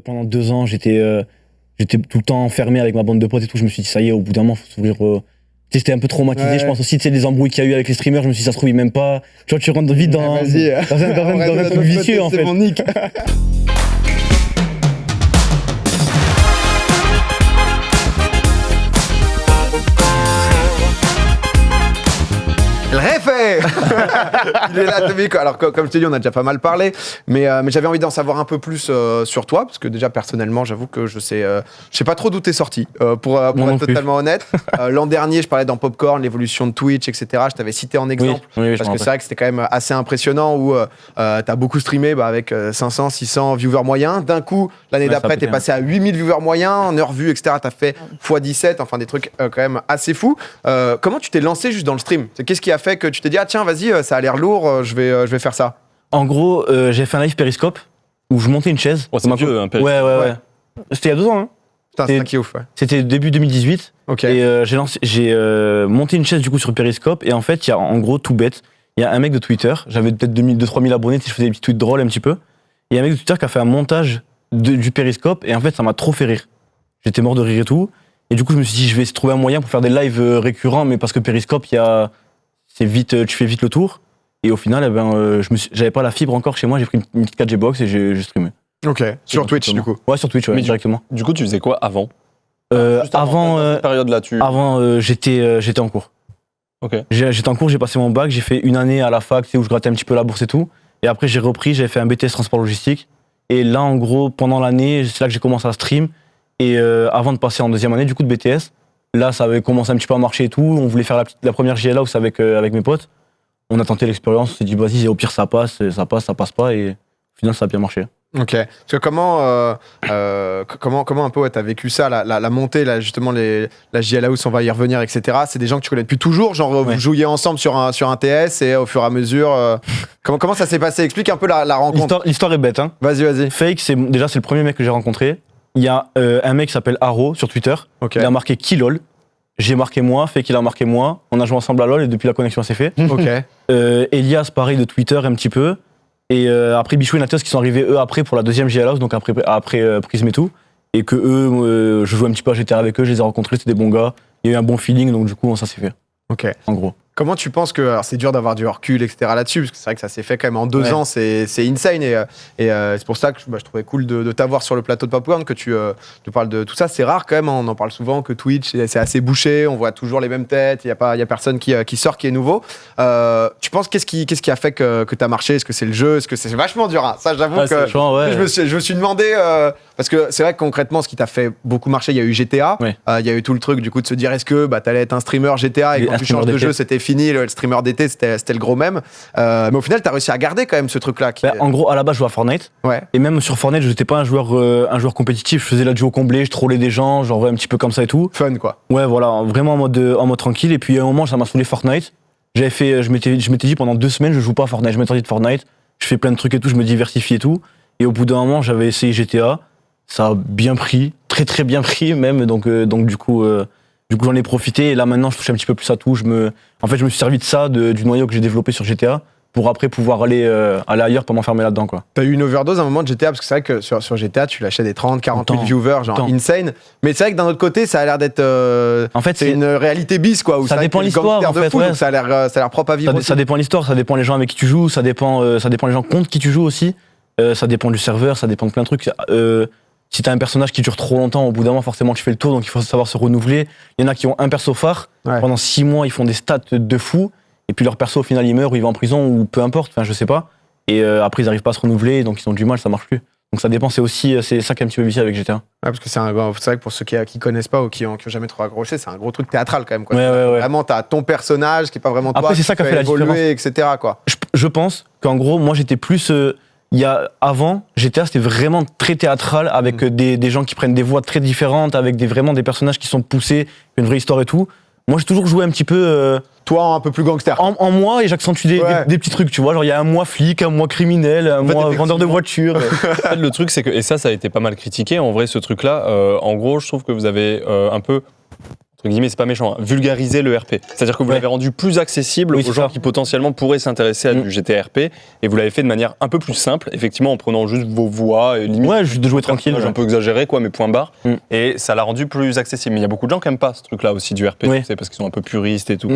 Pendant 2 ans, j'étais tout le temps enfermé avec ma bande de potes et tout. Je me suis dit, ça y est, au bout d'un moment, faut s'ouvrir. J'étais un peu traumatisé, Ouais. je pense aussi, tu sais, des embrouilles qu'il y a eu avec les streamers. Je me suis dit, ça se trouve, ils m'aiment pas. Tu vois, tu rentres vite dans un truc vicieux, en fait. C'est mon nick. Le réfé. Il est là, Tomiko. Alors, comme je t'ai dit, on a déjà pas mal parlé, mais j'avais envie d'en savoir un peu plus sur toi, parce que déjà, personnellement, j'avoue que je sais pas trop d'où t'es sorti, pour être totalement honnête. L'an dernier, je parlais dans Popcorn, l'évolution de Twitch, etc. Je t'avais cité en exemple, oui, parce que c'est vrai que c'était quand même assez impressionnant, où t'as beaucoup streamé avec 500, 600 viewers moyens. D'un coup, l'année d'après, t'es passé à 8000 viewers moyens, en heure vue, etc. T'as fait x17, enfin des trucs quand même assez fous. Comment tu t'es lancé juste dans le stream? Qu'est-ce qui a fait que tu t'es dit, ah tiens, vas-y, ça a l'air lourd, je vais faire ça? En gros, j'ai fait un live Periscope où je montais une chaise. Oh, c'est vieux, un Periscope. Ouais. C'était il y a 2 ans, hein. Putain, c'est ça qui est ouf, ouais. C'était début 2018. Ok. Et j'ai monté une chaise du coup sur Periscope. Et en fait, il y a en gros tout bête. Il y a un mec de Twitter. J'avais peut-être 2-3 000 abonnés. Je faisais des petits tweets drôles un petit peu. Et il y a un mec de Twitter qui a fait un montage du Periscope. Et en fait, ça m'a trop fait rire. J'étais mort de rire et tout. Et du coup, je me suis dit, je vais essayer de trouver un moyen pour faire des lives récurrents. Mais parce que Periscope, c'est vite, tu fais vite le tour. Et au final, j'avais pas la fibre encore chez moi. J'ai pris une petite 4G box et j'ai streamé. Ok. Sur Twitch, du coup. Ouais, sur Twitch, ouais, Mais directement. Du coup, tu faisais quoi avant? Avant, cette période-là, j'étais en cours. Ok. J'étais en cours, j'ai passé mon bac, j'ai fait une année à la fac, tu sais, où je grattais un petit peu la bourse et tout. Et après, j'ai repris, j'ai fait un BTS transport logistique. Et là, en gros, pendant l'année, c'est là que j'ai commencé à stream. Et avant de passer en deuxième année, du coup, de BTS, là, ça avait commencé un petit peu à marcher et tout. On voulait faire la première JLA où c'est avec mes potes. On a tenté l'expérience, on s'est dit, vas-y, au pire, ça passe pas. Et au final, ça a bien marché. Ok. Parce que comment un peu t'as vécu ça, la montée, là, justement, la JL House, on va y revenir, etc. C'est des gens que tu connais depuis toujours, genre vous jouiez ensemble sur un TS et au fur et à mesure. Comment ça s'est passé? Explique un peu la rencontre. L'histoire est bête, hein. Vas-y. Fake, c'est le premier mec que j'ai rencontré. Il y a un mec qui s'appelle Haro sur Twitter. Ok. Il a marqué Kilol. J'ai marqué moi, Fake il a marqué moi. On a joué ensemble à LoL et depuis la connexion s'est fait. Ok. Elias, pareil, de Twitter un petit peu. Et après Bichou et Natos qui sont arrivés eux après pour la deuxième JL House, donc après Prism et tout. Et que eux, je jouais un petit peu à GTA avec eux, je les ai rencontrés, c'était des bons gars. Il y a eu un bon feeling, donc du coup ça s'est fait. Ok. En gros. Comment tu penses que, alors c'est dur d'avoir du recul, etc. là-dessus, parce que c'est vrai que ça s'est fait quand même en 2 ans, c'est insane, et c'est pour ça que je trouvais cool de t'avoir sur le plateau de Popcorn, que tu parles de tout ça. C'est rare quand même, on en parle souvent, que Twitch, c'est assez bouché, on voit toujours les mêmes têtes, il y a personne qui sort, qui est nouveau. Tu penses, qu'est-ce qui a fait que t'as marché? Est-ce que c'est le jeu? Est-ce que c'est vachement dur, hein? Ça, j'avoue que je me suis demandé, parce que c'est vrai que concrètement, ce qui t'a fait beaucoup marcher, il y a eu GTA, il y a eu tout le truc du coup de se dire, est-ce que t'allais être un streamer GTA, et quand tu changes de jeu, c'était fini, le streamer d'été, c'était le gros même. Mais au final, t'as réussi à garder quand même ce truc-là. En gros, à la base, je jouais à Fortnite. Ouais. Et même sur Fortnite, je n'étais pas un joueur compétitif. Je faisais la duo comblé, je trollais des gens, genre un petit peu comme ça et tout. Fun, quoi. Ouais, voilà, vraiment en mode tranquille. Et puis à un moment, ça m'a saoulé Fortnite. Je m'étais dit pendant 2 semaines, je joue pas à Fortnite. Je m'interdis de Fortnite. Je fais plein de trucs et tout, je me diversifie et tout. Et au bout d'un moment, j'avais essayé GTA. Ça a bien pris, très très bien pris même. Donc du coup, j'en ai profité. Et là maintenant, je touche un petit peu plus à tout. Je me suis servi de ça, du noyau que j'ai développé sur GTA, pour après pouvoir aller ailleurs, pas m'enfermer là-dedans, quoi. T'as eu une overdose à un moment de GTA, parce que c'est vrai que sur GTA, tu lâchais des 30, 40 000 viewers, genre insane. Mais c'est vrai que d'un autre côté, ça a l'air d'être. En fait, c'est une réalité bis, quoi. Où ça dépend l'histoire, en fait. Donc ça a l'air propre à vivre. Ça dépend l'histoire, ça dépend les gens avec qui tu joues, ça dépend les gens contre qui tu joues aussi. Ça dépend du serveur, ça dépend de plein de trucs. Si t'as un personnage qui dure trop longtemps, au bout d'un moment, forcément, tu fais le tour, donc il faut savoir se renouveler. Il y en a qui ont un perso phare. Pendant 6 mois, ils font des stats de fou. Et puis leur perso, au final, il meurt ou il va en prison ou peu importe, enfin, je sais pas. Et après, ils arrivent pas à se renouveler, donc ils ont du mal, ça marche plus. Donc ça dépend, c'est ça qui est un petit peu vicieux avec GTA. Ouais, parce que c'est vrai que pour ceux qui connaissent pas ou qui ont jamais trop accroché, c'est un gros truc théâtral quand même, quoi. Ouais. Vraiment, t'as ton personnage qui est pas vraiment toi. Après, c'est ça qui a fait la différence. Etc., quoi. Je pense qu'en gros, moi, j'étais plus. Avant, GTA, c'était vraiment très théâtral, avec des gens qui prennent des voix très différentes, avec vraiment des personnages qui sont poussés, une vraie histoire et tout. Moi, j'ai toujours joué un petit peu. Toi, un peu plus gangster. En moi, et j'accentue des petits trucs, tu vois. Genre, il y a un mois flic, un mois criminel, un mois vendeur de voitures. En fait, le truc, c'est que, et ça a été pas mal critiqué, en vrai, ce truc-là. En gros, je trouve que vous avez un peu, entre guillemets, c'est pas méchant, vulgariser le RP. C'est-à-dire que vous l'avez rendu plus accessible aux gens qui potentiellement pourraient s'intéresser à du GTRP, et vous l'avez fait de manière un peu plus simple, effectivement en prenant juste vos voix et limite. Ouais, juste de jouer tranquille. Un peu exagéré, quoi, mais point barre. Et ça l'a rendu plus accessible. Mais il y a beaucoup de gens qui n'aiment pas ce truc-là aussi du RP, tu sais, parce qu'ils sont un peu puristes et tout.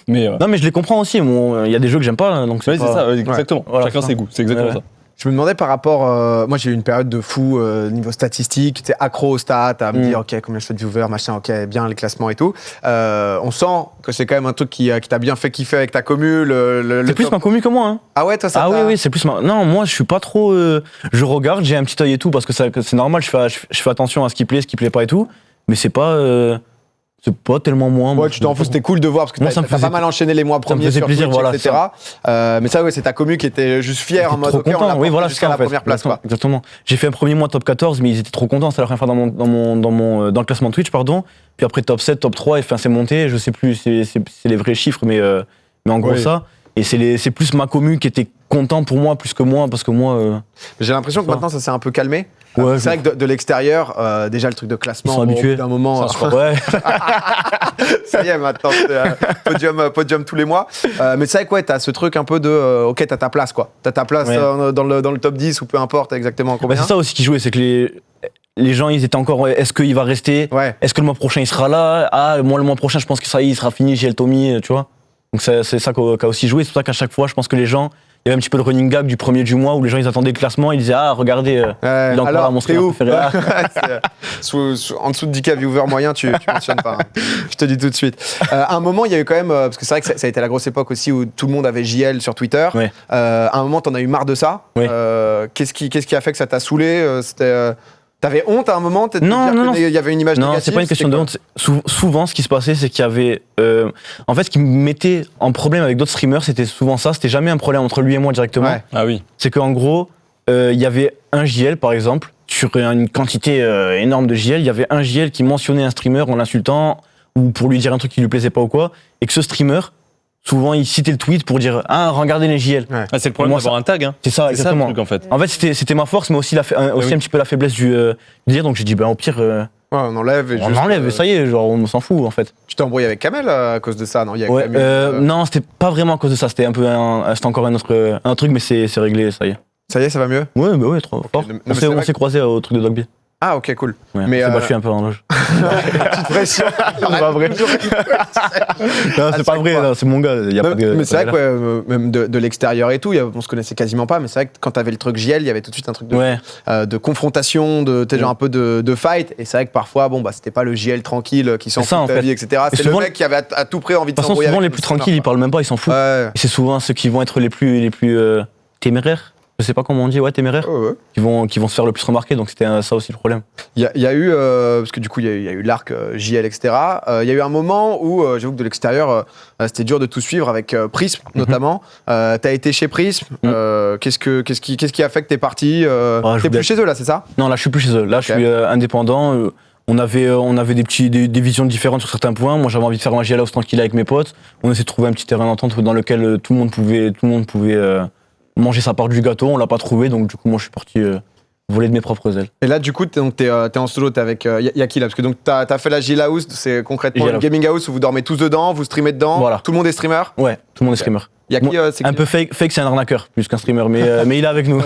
Mais non, mais je les comprends aussi. Il y a des jeux que j'aime pas, donc c'est c'est ça, exactement. Voilà, Chacun ses goûts, c'est exactement ça. Je me demandais par rapport. Moi, j'ai eu une période de fou niveau statistique, tu sais, accro aux stats, à me dire, OK, combien je fais de viewers, machin, OK, bien les classements et tout. On sent que c'est quand même un truc qui t'a bien fait kiffer avec ta commu. C'est plus ma commu que moi. Hein. Ah ouais, toi, ça oui, c'est plus ma. Non, moi, je suis pas trop. Je regarde, j'ai un petit œil et tout, parce que c'est normal, je fais attention à ce qui plaît pas et tout. Mais c'est pas tellement moins. Ouais, tu t'en fous, c'était cool de voir parce que t'as pas mal enchaîné les mois premiers sur plaisir, Twitch, voilà, etc. Mais ça, ouais, c'est ta commu qui était juste fière en mode trop OK, on l'a oui, voilà, jusqu'à la première place. Quoi. Exactement. J'ai fait un premier mois top 14, mais ils étaient trop contents. C'est la première fois dans le classement Twitch, pardon. Puis après top 7, top 3, et enfin, c'est monté. Je sais plus, c'est les vrais chiffres, mais en gros ça. Et c'est plus ma commu qui était content pour moi plus que moi, parce que moi. J'ai l'impression que maintenant ça s'est un peu calmé. Ouais, c'est vrai que de l'extérieur, déjà le truc de classement, ils sont habitués. D'un moment, ouais. ça y est, maintenant, podium tous les mois. Mais c'est vrai que ouais, t'as ce truc un peu de, OK, t'as ta place, quoi. T'as ta place dans le top 10 ou peu importe exactement combien. C'est ça aussi qui jouait, c'est que les gens, ils étaient encore, est-ce qu'il va rester ? Est-ce que le mois prochain, il sera là ? Ah, le mois prochain, je pense que ça y est, il sera fini, j'ai le Tommy, tu vois. Donc c'est ça qui a aussi joué. C'est pour ça qu'à chaque fois, je pense que les gens, il y avait un petit peu le running gag du premier du mois où les gens ils attendaient le classement, ils disaient ah regardez, il est encore à mon streamer préféré. En dessous de 10K viewers moyen, tu mentionnes pas. Hein. Je te dis tout de suite. À un moment, il y a eu quand même, parce que c'est vrai que ça a été la grosse époque aussi où tout le monde avait JL sur Twitter. À un moment, t'en as eu marre de ça. Qu'est-ce qui a fait que ça t'a saoulé ? T'avais honte à un moment de non. Il y avait une image négative. Non, c'est pas une question de honte. Souvent, ce qui se passait, c'est qu'il y avait. En fait, ce qui me mettait en problème avec d'autres streamers, c'était souvent ça. C'était jamais un problème entre lui et moi directement. Ouais. Ah oui. C'est qu'en gros, il y avait un JL, par exemple, sur une quantité énorme de JL, il y avait un JL qui mentionnait un streamer en l'insultant ou pour lui dire un truc qui lui plaisait pas ou quoi, et que ce streamer. Souvent, il citait le tweet pour dire ah regardez les JL. Ah, c'est le problème d'avoir un tag. Hein. C'est ça, exactement. Ça, le truc, en fait. En fait, c'était ma force, mais aussi un petit peu la faiblesse du dire. Donc j'ai dit au pire. On enlève. On enlève et ça y est, genre on s'en fout en fait. Tu t'es embrouillé avec Kamel à cause de ça, non ? Non, c'était pas vraiment à cause de ça. C'était un peu, c'était encore un truc, mais c'est réglé, ça y est. Ça y est, ça va mieux ? Ouais, bah ouais, trop fort. On s'est croisés au truc de Dogby. Ah ok, cool. Ouais, mais je suis un peu en loge. Petite pression. C'est pas vrai. Non, c'est pas vrai, non, c'est mon gars. Mais c'est vrai que même de l'extérieur et tout, on se connaissait quasiment pas, mais c'est vrai que quand t'avais le truc JL, il y avait tout de suite un truc de confrontation, genre un peu de fight. Et c'est vrai que parfois, c'était pas le JL tranquille qui s'en fout de ta vie, etc. C'est le mec qui avait à tout prix envie de s'embrouiller. Souvent les plus tranquilles, ils parlent même pas, ils s'en foutent. C'est souvent ceux qui vont être les plus téméraires. Je sais pas comment on dit, téméraires, qui vont se faire le plus remarquer, donc c'était ça aussi le problème. Il y a eu, parce que du coup il y a eu l'arc JL, etc. Il y a eu un moment où, j'avoue que de l'extérieur, c'était dur de tout suivre avec Prism notamment. T'as été chez Prism, qu'est-ce qui a fait que t'es parti T'es plus chez eux là, c'est ça ? Non, là je suis plus chez eux, là je suis indépendant. On avait des visions différentes sur certains points. Moi, j'avais envie de faire un JL House tranquille avec mes potes. On essayait de trouver un petit terrain d'entente dans lequel tout le monde pouvait manger sa part du gâteau. On l'a pas trouvé, donc du coup, moi, je suis parti voler de mes propres ailes. Et là, du coup, t'es en solo, t'es avec y a qui là ? Parce que donc t'as fait la JL House, c'est concrètement une gaming house où vous dormez tous dedans, vous streamez dedans. Voilà. Tout le monde est streamer ? Ouais, tout le monde est streamer. Y a qui, un peu fake, c'est un arnaqueur plus qu'un streamer, mais il est avec nous.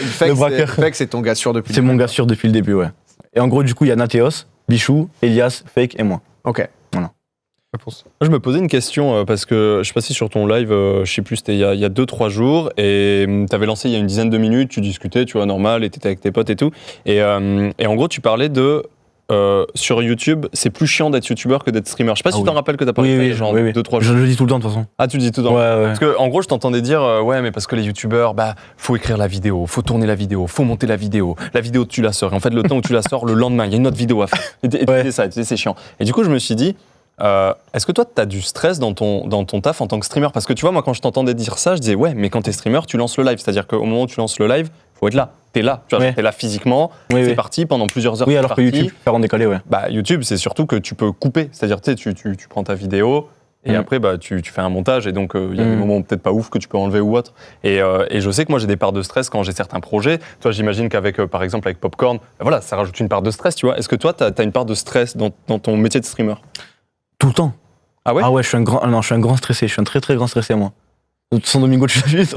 Fake, c'est ton gars sûr depuis. C'est mon gars sûr depuis le début, ouais. Et en gros, du coup, il y a Nathéos, Bichou, Elias, Fake et moi. Ok. Voilà. Je me posais une question parce que je suis passé sur ton live, je sais plus, c'était il y a 2-3 jours et t'avais lancé il y a une dizaine de minutes, tu discutais, tu vois, normal, et t'étais avec tes potes et tout. Et en gros, tu parlais de sur YouTube, c'est plus chiant d'être youtubeur que d'être streamer. Je sais pas si tu t'en rappelles que t'as parlé de ça, genre 2-3 jours. Je le dis tout le temps de toute façon. Ah, tu le dis tout le temps. Ouais. Parce que en gros, je t'entendais dire ouais, mais parce que les youtubeurs, faut écrire la vidéo, faut tourner la vidéo, faut monter la vidéo tu la sors. Et en fait, le temps où tu la sors, le lendemain, il y a une autre vidéo à faire. Et tu disais ça, c'est chiant. Et du coup, je me suis dit est-ce que toi, tu as du stress dans ton taf en tant que streamer ? Parce que tu vois, moi, quand je t'entendais dire ça, je disais, ouais, mais quand t'es streamer, tu lances le live. C'est-à-dire qu'au moment où tu lances le live, faut être là. T'es là. Tu vois, t'es là physiquement, c'est parti pendant plusieurs heures. Oui, alors que YouTube, faire en décalé, YouTube, c'est surtout que tu peux couper. C'est-à-dire, tu prends ta vidéo, Et après, bah, tu fais un montage et donc il y a des moments peut-être pas ouf que tu peux enlever ou autre. Et je sais que moi j'ai des parts de stress quand j'ai certains projets. Toi, j'imagine qu'avec, par exemple, avec Popcorn, voilà, ça rajoute une part de stress, tu vois. Est-ce que toi, tu as une part de stress dans ton métier de streamer? Tout le temps. Ah ouais? Ah ouais, je suis un grand stressé. Je suis un très très grand stressé, moi. Sans Domingo, tu l'as vu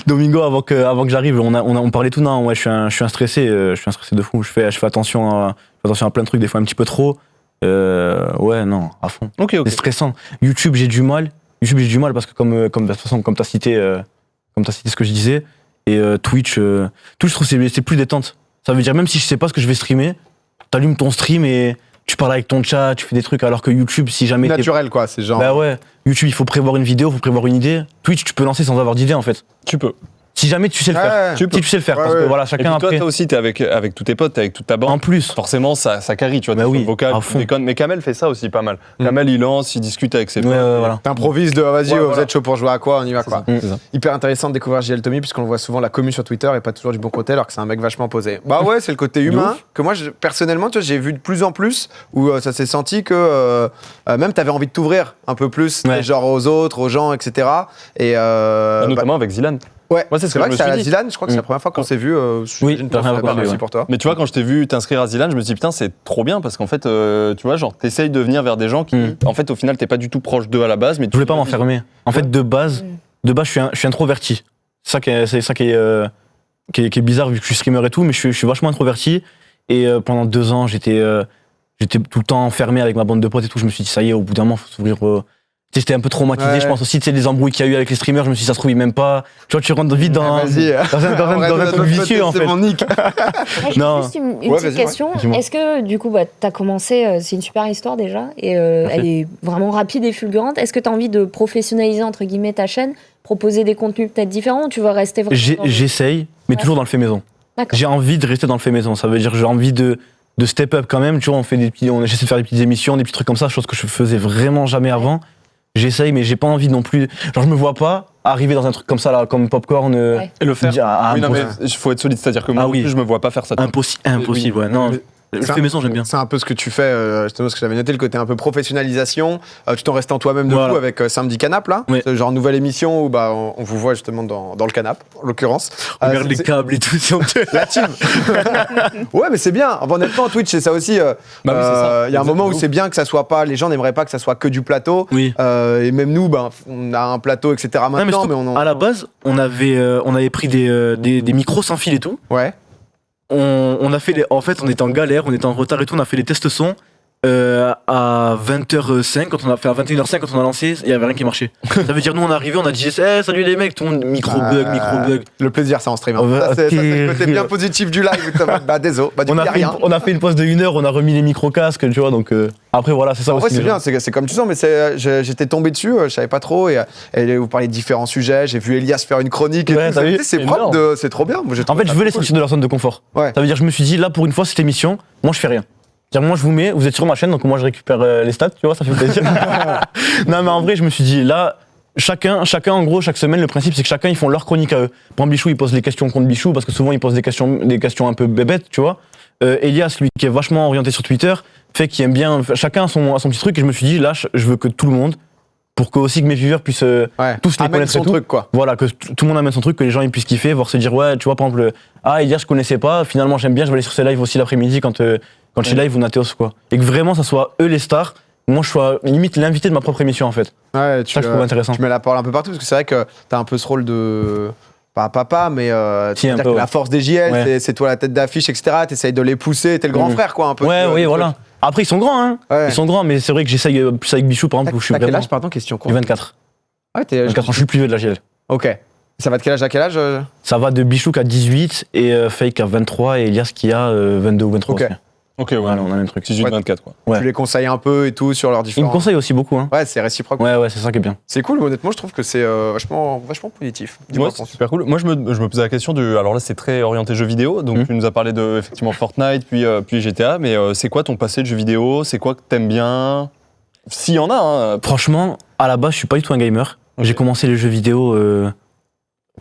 Domingo, avant que j'arrive, on parlait tout. Non, ouais, je suis un stressé. Je suis un stressé de fou. Je fais attention à plein de trucs, des fois un petit peu trop. Ouais, non, à fond. Ok. C'est stressant. YouTube, j'ai du mal parce que de toute façon, comme t'as cité ce que je disais. Et Twitch, je trouve que c'est plus détente. Ça veut dire, même si je sais pas ce que je vais streamer, t'allumes ton stream et tu parles avec ton chat, tu fais des trucs, alors que YouTube, si jamais naturel, quoi, c'est genre. Bah ouais, YouTube, il faut prévoir une vidéo, il faut prévoir une idée. Twitch, tu peux lancer sans avoir d'idée, en fait. Tu peux. Si jamais tu sais le faire. Tu peux. Si tu sais le faire, parce que voilà, chacun et puis toi, après. toi aussi, t'es avec tous tes potes, t'es avec toute ta bande. En plus. Forcément, ça carie, tu vois, Bah oui, le vocal, à fond. déconne. Mais Kamel fait ça aussi pas mal. Kamel, il lance, il discute avec ses potes. Voilà. T'improvises de vas-y, Ouais, vous voilà. êtes chaud pour jouer à quoi, on y va, quoi. C'est ça. Hyper intéressant de découvrir JL Tommy, puisqu'on le voit souvent la commu sur Twitter et pas toujours du bon côté, alors que c'est un mec vachement posé. Bah ouais, c'est le côté humain ouf. que moi, personnellement, tu vois, j'ai vu de plus en plus où ça s'est senti que même t'avais envie de t'ouvrir un peu plus, Ouais. genre aux autres, aux gens, etc. Et Notamment avec Zilan. ouais, Moi, c'est ce que vrai je me c'est à suis la dit. Zidane, je crois que c'est la première fois qu'on s'est vu. J'imagine t'as que rien c'est parlé, aussi ouais. pour toi. Mais tu vois, quand je t'ai vu t'inscrire à Zilan, je me suis dit, putain, c'est trop bien parce qu'en fait, tu vois, genre, t'essayes de venir vers des gens qui, en fait, au final, t'es pas du tout proche d'eux à la base. Mais Je voulais pas m'enfermer. En fait, de base, je suis introverti. C'est ça qui est bizarre, vu que je suis streamer et tout, mais je suis vachement introverti. Et pendant 2 ans, j'étais tout le temps enfermé avec ma bande de potes et tout. Je me suis dit, ça y est, au bout d'un moment, faut s'ouvrir. Tu sais, j'étais un peu traumatisé, Ouais. je pense aussi, tu sais, les embrouilles qu'il y a eu avec les streamers, je me suis dit, ça se trouve, ils m'aiment pas. Tu vois, tu rentres vite dans Vas-y. un truc vicieux, en C'est fait. mon nick. J'ai Non. juste une Ouais, petite vas-y, question. ouais. Dis-moi. Est-ce que, du coup, tu as commencé, c'est une super histoire déjà, et elle est vraiment rapide et fulgurante. Est-ce que tu as envie de professionnaliser, entre guillemets, ta chaîne, proposer des contenus peut-être différents, ou tu vas rester vraiment. J'essaye, mais Ouais. toujours dans le fait maison. D'accord. J'ai envie de rester dans le fait maison. Ça veut dire que j'ai envie de step up quand même. Tu vois, j'essaie de faire des petites émissions, des petits trucs comme ça, chose que je faisais vraiment jamais avant. J'essaye, mais j'ai pas envie non plus. Genre, je me vois pas arriver dans un truc comme ça, là, comme Popcorn. Ouais. Et le faire. Dire, Oui, non, mais il faut être solide, c'est-à-dire que moi, Ah non oui. plus, je me vois pas faire ça. Impossible, ouais. Non, le Ça- fait maison, j'aime bien. C'est un peu ce que tu fais, justement, ce que j'avais noté, le côté un peu professionnalisation, tout en restant toi-même debout Voilà. avec Samedi Canap, là. Ouais. C'est genre nouvelle émission où bah, on vous voit justement dans le canap, en l'occurrence. Regarde les C'est- câbles et tout. La team. Ouais, mais c'est bien. Honnêtement, Twitch, c'est ça aussi. Il Bah oui, c'est ça. y a un moment où Exactement. c'est bien que ça soit pas. Les gens n'aimeraient pas que ça soit que du plateau. Oui. Et même nous, ben, on a un plateau, etc. Non, mais maintenant, surtout, mais on à la base, on avait pris des micros sans fil et tout. Ouais. On a fait en fait, on était en galère, on était en retard et tout. On a fait les tests son à 20h05. Quand on a fait à 21h05, quand on a lancé, il y avait rien qui marchait. Ça veut dire, nous, on est arrivé, on a dit, salut les mecs, tout le monde, micro bug. Le plaisir, c'est en stream. hein. Oh, Ça, c'est le côté terrible. bien positif du live. Bah, désolé. Bah, du On coup, a, y a fait rien. on a fait une pause de 1 heure, on a remis les micro-casques, tu vois, donc après voilà, c'est ça En aussi. vrai, c'est les bien, gens. c'est comme tu sens, mais j'étais tombé dessus, je savais pas trop, et vous parlez de différents sujets, j'ai vu Elias faire une chronique, et Ouais, tout, t'as vu c'est énorme. propre, c'est trop bien. Moi, j'ai En trouvé fait, ça je veux les cool. sortir de leur zone de confort. Ouais. Ça veut dire, je me suis dit, là, pour une fois, cette émission, moi, je fais rien. C'est-à-dire, moi, je vous mets, vous êtes sur ma chaîne, donc moi, je récupère les stats, tu vois, ça fait plaisir. Non, mais en vrai, je me suis dit, là, chacun, en gros, chaque semaine, le principe, c'est que chacun, ils font leur chronique à eux. Pour exemple, Bichou, il pose les questions contre Bichou, parce que souvent, il pose des questions un peu bébêtes, tu vois. Elias, lui, qui est vachement orienté sur Twitter, fait qu'il aime bien, chacun a son petit truc, et je me suis dit, là, je veux que tout le monde, pour que aussi que mes viewers puissent Ouais. tous les Amène connaître et son tout. truc, quoi. Voilà, que tout le monde amène son truc, que les gens ils puissent kiffer, voir se dire, ouais, tu vois, par exemple, Elias, je connaissais pas, finalement, j'aime bien, je vais aller sur ses lives aussi l'après-midi quand je suis live ou Nateos, quoi. Et que vraiment, ça soit eux les stars, moi, je sois limite l'invité de ma propre émission, en fait. Ouais, C'est ça que je trouve intéressant. tu mets la parole un peu partout, parce que c'est vrai que t'as un peu ce rôle de. Pas papa, mais Si, un c'est-à-dire peu, que ouais. la force des JL, Ouais. c'est toi la tête d'affiche, etc. T'essayes de les pousser, t'es le grand frère, quoi, un peu. Ouais, du oui, truc. voilà. Après, ils sont grands, hein. Ouais. Ils sont grands, mais c'est vrai que j'essaye plus avec Bichou, par exemple, où je suis T'as quel vraiment. âge, pardon, question J'ai 24. Ah, t'es. 24 ans, je suis le plus vieux de la GL. Ok. Ça va de quel âge à quel âge Ça va de Bichou qui a 18 et Fake à 23 et Elias qui a 22 ou 23 Ok. aussi. Ok, ouais. Voilà, on a le même truc. 18-24, quoi. Ouais. Tu les conseilles un peu et tout sur leurs Ils me différents. conseillent aussi beaucoup, hein. Ouais, c'est réciproque. Ouais, c'est ça qui est bien. C'est cool, honnêtement, je trouve que c'est vachement positif. Dis-moi, Ouais, c'est super cool. Moi, je me posais la question du. Alors là, c'est très orienté jeux vidéo. Donc, tu nous as parlé de effectivement Fortnite, puis GTA. Mais c'est quoi ton passé de jeux vidéo? C'est quoi que t'aimes bien? S'il y en a, hein. Franchement, à la base, je suis pas du tout un gamer. Ok. J'ai commencé les jeux vidéo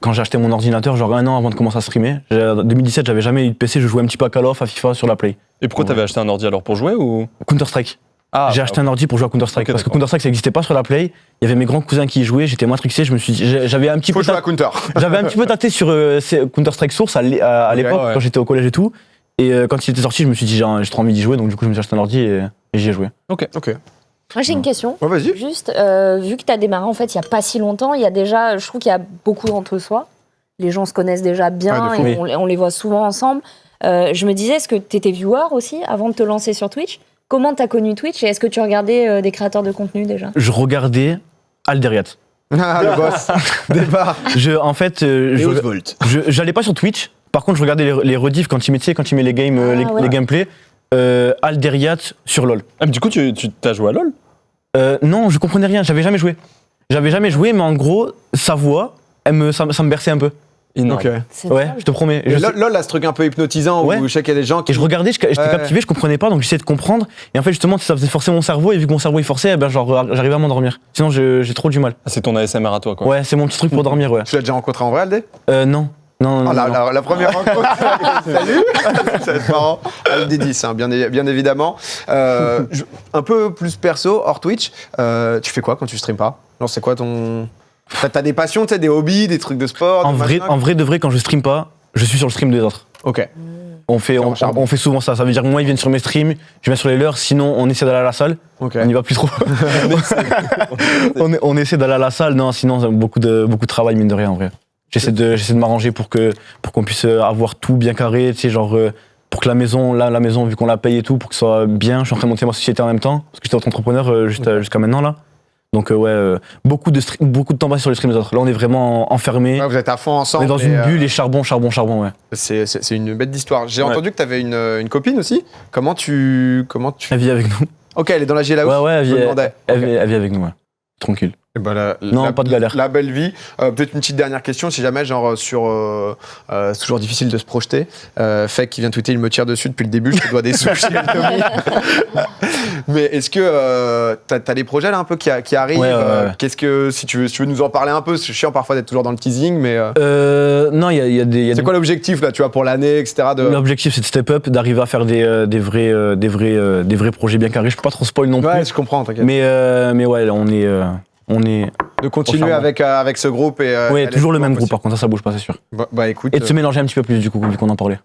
quand j'ai acheté mon ordinateur, genre 1 an avant de commencer à streamer. En 2017, j'avais jamais eu de PC, je jouais un petit peu à Call of, à FIFA sur la Play. Et pourquoi Ouais. t'avais acheté un ordi alors pour jouer ou? Counter-Strike. Ah, J'ai acheté un ordi pour jouer à Counter-Strike. Ok, Parce que d'accord. Counter-Strike, ça n'existait pas sur la Play. Il y avait mes grands cousins qui y jouaient, j'étais matrixé. Je me suis dit, j'avais un petit Faut peu. jouer à Counter. J'avais un petit peu tâté sur Counter-Strike Source à l'époque, ouais. quand j'étais au collège et tout. Et quand il était sorti, je me suis dit, j'ai trop envie d'y jouer. Donc, du coup, je me suis acheté un ordi et j'y ai joué. Ok. Moi, j'ai une question. Ouais, vas-y. Juste, vu que tu as démarré en fait il n'y a pas si longtemps, il y a déjà, je trouve qu'il y a beaucoup d'entre-soi. Les gens se connaissent déjà bien Ouais, de et on les voit souvent ensemble. Je me disais, est-ce que tu étais viewer aussi avant de te lancer sur Twitch? Comment tu as connu Twitch et est-ce que tu regardais des créateurs de contenu déjà? Je regardais Alderiat. Ah, le boss. Départ. En fait, j'allais pas sur Twitch. Par contre, je regardais les rediffs quand il met les games, ouais. les gameplays. Alderiat sur LoL. Ah, mais du coup, tu t'as joué à LoL? Non, je comprenais rien. J'avais jamais joué. Mais en gros, sa voix, ça me berçait un peu. Énorme. Ok. C'est Ouais, drôle. je te promets. Et LOL a ce truc un peu hypnotisant Ouais. où je sais qu'il y a des gens qui. Et je regardais, j'étais captivé, je comprenais pas, donc j'essayais de comprendre. Et en fait, justement, ça faisait forcer mon cerveau. Et vu que mon cerveau est forcé, eh ben, genre, j'arrivais à m'endormir. Sinon, j'ai trop du mal. Ah, c'est ton ASMR à toi, quoi. Ouais, c'est mon petit truc pour dormir, ouais. Tu l'as déjà rencontré en vrai, Aldé? Non. Non, non, Oh, non. la première rencontre. Salut. Ça va être marrant. Aldé 10, hein, bien évidemment. Un peu plus perso, hors Twitch. Tu fais quoi quand tu streams pas? Genre, c'est quoi ton. T'as des passions, tu sais, des hobbies, des trucs de sport? En de vrai, machin de vrai, quand je stream pas, je suis sur le stream des autres. Ok. On fait souvent ça. Ça veut dire que moi, ils viennent sur mes streams, je viens sur les leurs. Sinon, on essaie d'aller à la salle. Ok. On n'y va plus trop. on essaie d'aller à la salle. Non, sinon, c'est beaucoup de travail, mine de rien, en vrai. J'essaie de m'arranger pour qu'on puisse avoir tout bien carré, tu sais, genre, pour que la maison, vu qu'on la paye et tout, pour que ce soit bien. Je suis en train de monter ma société en même temps, parce que j'étais auto-entrepreneur jusqu'à maintenant, là. Donc, beaucoup de temps passé sur les streams des autres. Là, on est vraiment enfermés. Ouais, vous êtes à fond ensemble. On est dans une bulle et charbon, ouais. C'est une bête d'histoire. J'ai Ouais. entendu que tu avais une copine aussi. Comment tu. Elle vit avec nous. Ok, elle est dans la GLA Ouais, elle je me vit, demandais. elle Ok. vit avec nous, ouais. Tranquille. Et bah, Non, pas de galère. La belle vie. Peut-être une petite dernière question, si jamais, genre, c'est toujours difficile de se projeter. Fake qui vient tweeter, il me tire dessus depuis le début, je te dois des sous chez Tommy. Mais est-ce que t'as des projets là un peu qui arrivent? Ouais. Qu'est-ce que, si tu veux nous en parler un peu, c'est chiant parfois d'être toujours dans le teasing, mais. Non, il y a des. C'est quoi l'objectif là, tu vois, pour l'année, etc. L'objectif, c'est de step up, d'arriver à faire des vrais projets bien carrés. Je peux pas trop spoil non Ouais, plus. je comprends, t'inquiète. Mais ouais, là, on est. De continuer avec ce groupe et. Ouais, aller toujours le plus loin même groupe, possible. par contre, ça bouge pas, c'est sûr. Bah écoute. Et de se mélanger un petit peu plus, du coup, vu qu'on en parlait.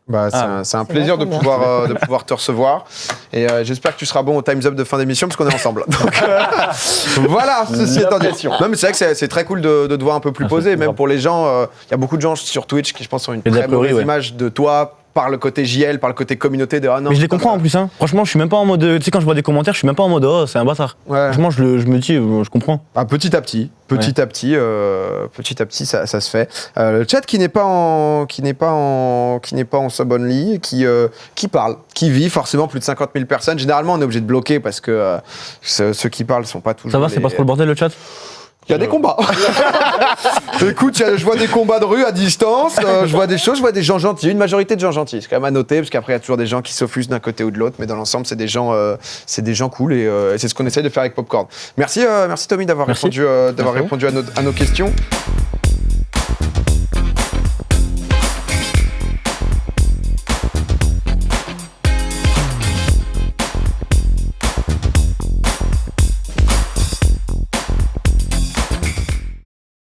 C'est un plaisir de vachement pouvoir te recevoir. Et j'espère que tu seras bon au Time's Up de fin d'émission parce qu'on est ensemble. Donc, voilà, ceci étant dit. Non, mais c'est vrai que c'est très cool de te voir un peu plus posé. Même pour les gens, il y a beaucoup de gens sur Twitch qui, je pense, ont une Et très mauvaise ouais. image de toi par le côté JL, par le côté communauté de ah non. Mais je les comprends en plus, hein. Franchement, je suis même pas en mode. Tu sais, quand je vois des commentaires, je suis même pas en mode oh, c'est un bâtard. Ouais. Franchement, je me dis, je comprends. Ah, petit à petit, ça se fait. Le chat qui n'est pas en sub-only, qui parle, qui vit, forcément plus de 50 000 personnes. Généralement, on est obligé de bloquer parce que ceux qui parlent sont pas toujours. Ça va, c'est pas trop le bordel le chat? Il y a des combats. Écoute, je vois des combats de rue à distance, je vois des choses, je vois des gens gentils, une majorité de gens gentils. C'est quand même à noter, parce qu'après, il y a toujours des gens qui s'offusent d'un côté ou de l'autre, mais dans l'ensemble, c'est des gens cool et c'est ce qu'on essaie de faire avec Popcorn. Merci Tommy d'avoir répondu à nos questions.